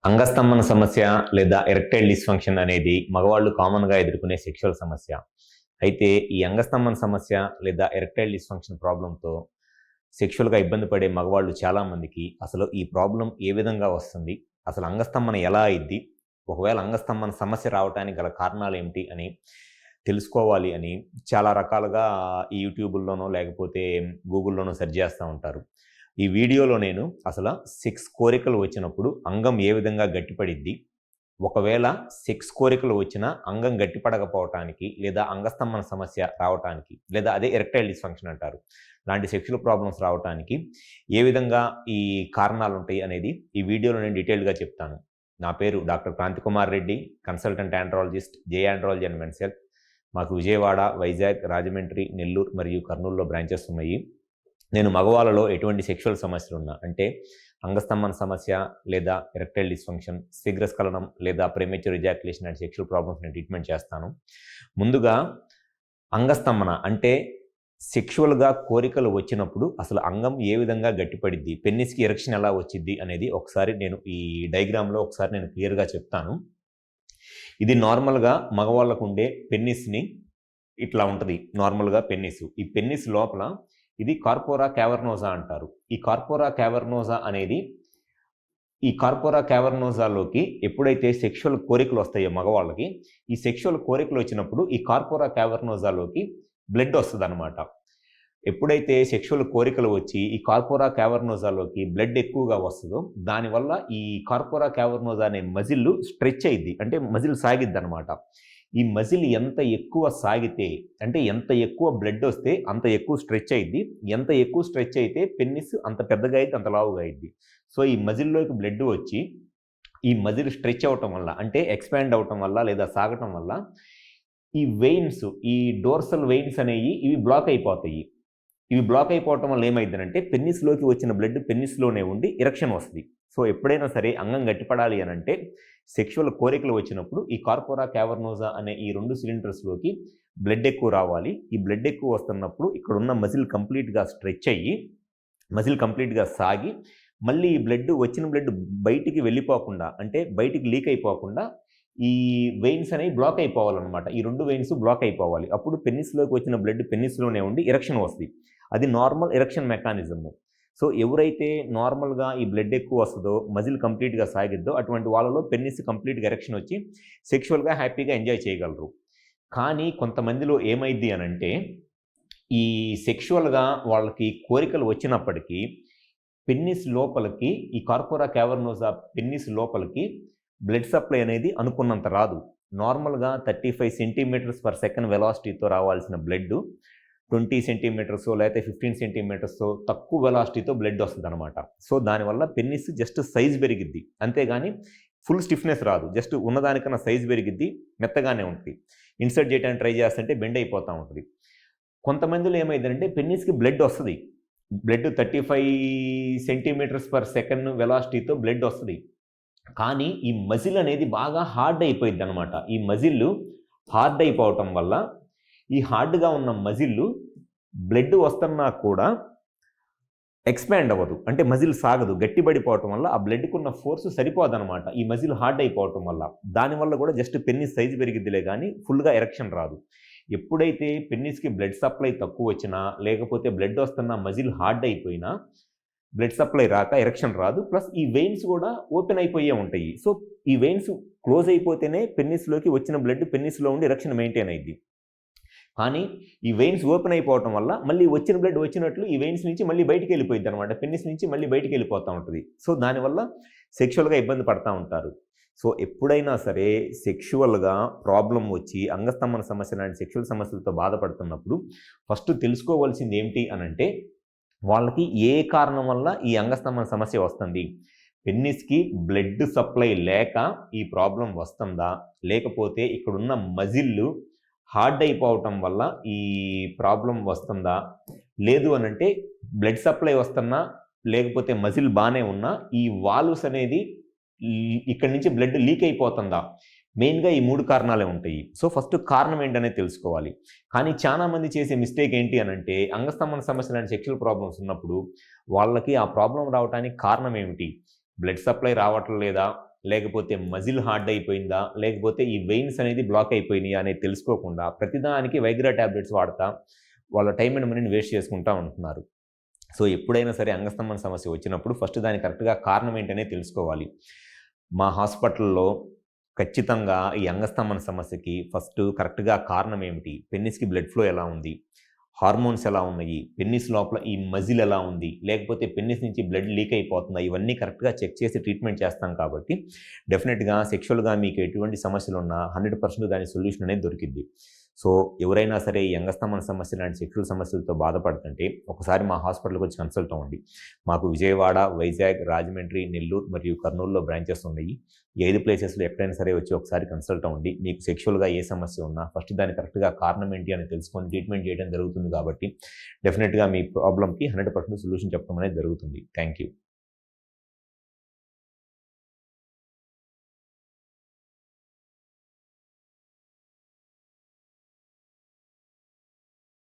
అంగస్తంభన సమస్య లేదా erectile dysfunction అనేది మగవాళ్ళు కామన్గా ఎదుర్కొనే సెక్షువల్ సమస్య. అయితే ఈ అంగస్తంభన సమస్య లేదా ఎరెక్టైల్ డిస్ఫంక్షన్ ప్రాబ్లంతో సెక్షువల్గా ఇబ్బంది పడే మగవాళ్ళు చాలామందికి అసలు ఈ ప్రాబ్లం ఏ విధంగా వస్తుంది, అసలు అంగస్తంభన ఎలా అయింది, ఒకవేళ అంగస్తంభన సమస్య రావడానికి గల కారణాలు ఏమిటి అని తెలుసుకోవాలి అని చాలా రకాలుగా ఈ యూట్యూబుల్లోనో లేకపోతే గూగుల్లోనో సెర్చ్ చేస్తూ ఉంటారు. ఈ వీడియోలో నేను అసలు సెక్స్ కోరికలు వచ్చినప్పుడు అంగం ఏ విధంగా గట్టిపడిద్ది, ఒకవేళ సెక్స్ కోరికలు వచ్చినా అంగం గట్టిపడకపోవటానికి లేదా అంగస్తంభన సమస్య రావటానికి లేదా అదే ఎరెక్టైల్ డిస్ఫంక్షన్ అంటారు, లాంటి సెక్షువల్ ప్రాబ్లమ్స్ రావటానికి ఏ విధంగా ఈ కారణాలు ఉంటాయి అనేది ఈ వీడియోలో నేను డీటెయిల్గా చెప్తాను. నా పేరు doctor Kranti Kumar Reddy, consultant andrologist, J andrology and men's health. మాకు విజయవాడ, వైజాగ్, రాజమండ్రి, నెల్లూరు మరియు కర్నూలులో బ్రాంచెస్ ఉన్నాయి. నేను మగవాళ్ళలో ఎటువంటి సెక్షువల్ సమస్యలు ఉన్నా, అంటే అంగస్తంభన సమస్య లేదా ఎరెక్టైల్ డిస్ఫంక్షన్, శీఘ్రస్ఖలనం లేదా premature ejaculation and sexual problems నేను ట్రీట్మెంట్ చేస్తాను. ముందుగా అంగస్తంభన అంటే సెక్షువల్గా కోరికలు వచ్చినప్పుడు అసలు అంగం ఏ విధంగా గట్టిపడిద్ది, పెన్నిస్కి ఎరెక్షన్ ఎలా వచ్చిద్ది అనేది ఒకసారి నేను ఈ డయాగ్రామ్లో ఒకసారి నేను క్లియర్గా చెప్తాను. ఇది నార్మల్గా మగవాళ్ళకు ఉండే పెన్నిస్ని ఇట్లా ఉంటుంది. నార్మల్గా పెన్నిస్, ఈ పెన్నిస్ లోపల ఇది కార్పోరా క్యావర్నోజా అంటారు. ఈ కార్పోరా క్యావర్నోజాలోకి ఎప్పుడైతే సెక్షువల్ కోరికలు వస్తాయో మగవాళ్ళకి, ఈ సెక్షువల్ కోరికలు వచ్చినప్పుడు ఈ కార్పోరా క్యావర్నోజాలోకి బ్లడ్ వస్తుంది అనమాట. ఎప్పుడైతే సెక్షువల్ కోరికలు వచ్చి ఈ కార్పోరా క్యావర్నోజాలోకి బ్లడ్ ఎక్కువగా వస్తుందో దానివల్ల ఈ కార్పోరా క్యావర్నోజా అనే మజిల్ స్ట్రెచ్ అయ్యిద్ది, అంటే మజిల్ సాగిద్ది అనమాట. ఈ మజిల్ ఎంత ఎక్కువ సాగితే, అంటే ఎంత ఎక్కువ బ్లడ్ వస్తే అంత ఎక్కువ స్ట్రెచ్ అయ్యిద్ది. ఎంత ఎక్కువ స్ట్రెచ్ అయితే పెన్నిస్ అంత పెద్దగా అయ్యిద్ది, అంత లావుగా అయ్యిద్ది. సో ఈ మజిల్లోకి బ్లడ్ వచ్చి ఈ మజిల్ స్ట్రెచ్ అవటం వల్ల, అంటే ఎక్స్పాండ్ అవటం వల్ల లేదా సాగటం వల్ల ఈ వెయిన్స్, ఈ డోర్సల్ వెయిన్స్ అనేవి ఇవి బ్లాక్ అయిపోతాయి. ఇవి బ్లాక్ అయిపోవటం వల్ల ఏమైందనంటే పెన్నిస్లోకి వచ్చిన బ్లడ్ పెన్నిస్లోనే ఉండి ఎరెక్షన్ వస్తుంది. సో ఎప్పుడైనా సరే అంగం గట్టిపడాలి అని అంటే సెక్షువల్ కోరికలు వచ్చినప్పుడు ఈ కార్పోరా క్యావర్నోజా అనే ఈ రెండు సిలిండర్స్లోకి బ్లడ్ ఎక్కువ రావాలి. ఈ బ్లడ్ ఎక్కువ వస్తున్నప్పుడు ఇక్కడ ఉన్న మజిల్ కంప్లీట్గా స్ట్రెచ్ అయ్యి, మజిల్ కంప్లీట్గా సాగి, మళ్ళీ ఈ బ్లడ్ వచ్చిన బ్లడ్ బయటికి వెళ్ళిపోకుండా, అంటే బయటికి లీక్ అయిపోకుండా ఈ వెయిన్స్ అనేవి బ్లాక్ అయిపోవాలన్నమాట. ఈ రెండు వెయిన్స్ బ్లాక్ అయిపోవాలి. అప్పుడు పెన్నిస్లోకి వచ్చిన బ్లడ్ పెన్నిస్లోనే ఉండి ఎరెక్షన్ వస్తుంది. అది నార్మల్ ఎరెక్షన్ మెకానిజము. సో ఎవరైతే నార్మల్గా ఈ బ్లడ్ ఎక్కువ వస్తుందో, మజిల్ కంప్లీట్గా సాగిద్దో, అటువంటి వాళ్ళలో పెన్నిస్ కంప్లీట్గా ఎరెక్షన్ వచ్చి సెక్షువల్గా హ్యాపీగా ఎంజాయ్ చేయగలరు. కానీ కొంతమందిలో ఏమైంది అని అంటే ఈ సెక్షువల్గా వాళ్ళకి కోరికలు వచ్చినప్పటికీ పెన్నిస్ లోపలికి, ఈ కార్పోరా క్యావర్నోజా పెన్నిస్ లోపలికి బ్లడ్ సప్లై అనేది అనుకున్నంత రాదు. నార్మల్గా 35 సెంటీమీటర్స్ పర్ సెకండ్ వెలాసిటీతో రావాల్సిన బ్లడ్ 20 సెంటీమీటర్స్ లేకపోతే 15 సెంటీమీటర్స్ తక్కువ వెలాసిటీతో బ్లడ్ వస్తుంది అనమాట. సో దానివల్ల పెన్నిస్ జస్ట్ సైజ్ పెరిగిద్ది, అంతేగాని ఫుల్ స్టిఫ్నెస్ రాదు. జస్ట్ ఉన్నదానికన్నా సైజ్ పెరిగిద్ది, మెత్తగానే ఉంటుంది. ఇన్సర్ట్ చేయడానికి ట్రై చేస్తుంటే బెండ్ అయిపోతూ ఉంటుంది. కొంతమందిలో ఏమైందంటే పెన్నిస్కి బ్లడ్ వస్తుంది, బ్లడ్ 35 సెంటీమీటర్స్ పర్ సెకండ్ వెలాసిటీతో బ్లడ్ వస్తుంది. కానీ ఈ మజిల్ అనేది బాగా హార్డ్ అయిపోయింది అనమాట. ఈ మజిల్ హార్డ్ అయిపోవటం వల్ల ఈ హార్డ్గా ఉన్న మజిల్ బ్లడ్ వస్తున్నా కూడా ఎక్స్పాండ్ అవ్వదు, అంటే మజిల్ సాగదు, గట్టిపడిపోవటం వల్ల ఆ బ్లడ్కి ఉన్న ఫోర్స్ సరిపోదన్నమాట. ఈ మజిల్ హార్డ్ అయిపోవటం వల్ల, దానివల్ల కూడా జస్ట్ పెన్నిస్ సైజు పెరిగిద్దిలే కానీ ఫుల్గా ఎరెక్షన్ రాదు. ఎప్పుడైతే పెన్నిస్కి బ్లడ్ సప్లై తక్కువ వచ్చినా, లేకపోతే బ్లడ్ వస్తున్నా మజిల్ హార్డ్ అయిపోయినా బ్లడ్ సప్లై రాక ఎరెక్షన్ రాదు. ప్లస్ ఈ వెయిన్స్ కూడా ఓపెన్ అయిపోయే ఉంటాయి. సో ఈ వెయిన్స్ క్లోజ్ అయిపోతేనే పెన్నిస్లోకి వచ్చిన బ్లడ్ పెన్నిస్లో ఉండి ఎరెక్షన్ మెయింటైన్ అయ్యింది. కానీ ఈ వెయిన్స్ ఓపెన్ అయిపోవటం వల్ల మళ్ళీ వచ్చిన బ్లడ్ వచ్చినట్లు ఈ వెయిన్స్ నుంచి మళ్ళీ బయటికి వెళ్ళిపోయింది అనమాట, పెన్నిస్ నుంచి మళ్ళీ బయటికి వెళ్ళిపోతూ ఉంటుంది. సో దానివల్ల సెక్షువల్గా ఇబ్బంది పడుతూ ఉంటారు. సో ఎప్పుడైనా సరే సెక్షువల్గా ప్రాబ్లం వచ్చి అంగస్తంభన సమస్య లాంటి సెక్షువల్ సమస్యలతో బాధపడుతున్నప్పుడు ఫస్ట్ తెలుసుకోవాల్సింది ఏమిటి అని అంటే వాళ్ళకి ఏ కారణం వల్ల ఈ అంగస్తంభన సమస్య వస్తుంది. పెన్నిస్కి బ్లడ్ సప్లై లేక ఈ ప్రాబ్లం వస్తుందా, లేకపోతే ఇక్కడున్న మజిల్ హార్డ్ అయిపోవటం వల్ల ఈ ప్రాబ్లం వస్తుందా, లేదు అనంటే బ్లడ్ సప్లై వస్తున్నా లేకపోతే మజిల్ బాగానే ఉన్నా ఈ వాల్వ్స్ అనేది ఇక్కడి నుంచి బ్లడ్ లీక్ అయిపోతుందా, మెయిన్గా ఈ 3 కారణాలే ఉంటాయి. సో ఫస్ట్ కారణం ఏంటనేది తెలుసుకోవాలి. కానీ చాలామంది చేసే మిస్టేక్ ఏంటి అనంటే అంగస్తంభన సమస్య లాంటి సెక్షువల్ ప్రాబ్లమ్స్ ఉన్నప్పుడు వాళ్ళకి ఆ ప్రాబ్లం రావడానికి కారణం ఏమిటి, బ్లడ్ సప్లై రావట్లేదా, లేకపోతే మజిల్ హార్డ్ అయిపోయిందా, లేకపోతే ఈ వెయిన్స్ అనేది బ్లాక్ అయిపోయినాయా అనేది తెలుసుకోకుండా ప్రతిదానికి వైగ్రా టాబ్లెట్స్ వాడతా వాళ్ళ టైం అండ్ మనీని వేస్ట్ చేసుకుంటూ ఉంటున్నారు. సో ఎప్పుడైనా సరే అంగస్తంభన సమస్య వచ్చినప్పుడు ఫస్ట్ దాని కరెక్ట్గా కారణం ఏంటనే తెలుసుకోవాలి. మా హాస్పిటల్లో ఖచ్చితంగా ఈ అంగస్తంభన సమస్యకి ఫస్ట్ కరెక్ట్గా కారణం ఏమిటి, పెన్నిస్కి బ్లడ్ ఫ్లో ఎలా ఉంది, హార్మోన్స్ ఎలా ఉన్నాయి, పెన్నిస్ లోపల ఈ మజిల్ ఎలా ఉంది, లేకపోతే పెన్నిస్ నుంచి బ్లడ్ లీక్ అయిపోతుందా, ఇవన్నీ కరెక్ట్గా చెక్ చేసి ట్రీట్మెంట్ చేస్తాం కాబట్టి డెఫినెట్గా సెక్షువల్గా మీకు ఎటువంటి సమస్యలు ఉన్నా 100% దాని సొల్యూషన్ అనేది దొరికిద్ది. సో ఎవరైనా సరే ఈ అంగస్తంభన సమస్య లాంటి సెక్షువల్ సమస్యలతో బాధపడుతుంటే ఒకసారి మా హాస్పిటల్కి వచ్చి కన్సల్ట్ అవ్వండి. మాకు విజయవాడ, వైజాగ్, రాజమండ్రి, నెల్లూరు మరియు కర్నూలులో బ్రాంచెస్ ఉన్నాయి. ఈ 5 ప్లేసెస్లో ఎక్కడైనా సరే వచ్చి ఒకసారి కన్సల్ట్ అవ్వండి. మీకు సెక్షువల్గా ఏ సమస్య ఉన్నా ఫస్ట్ దాని కరెక్ట్గా కారణం ఏంటి అని తెలుసుకొని ట్రీట్మెంట్ చేయడం జరుగుతుంది కాబట్టి డెఫినెట్గా మీ ప్రాబ్లమ్కి 100% సొల్యూషన్ చెప్పడం అనేది జరుగుతుంది. Thank you.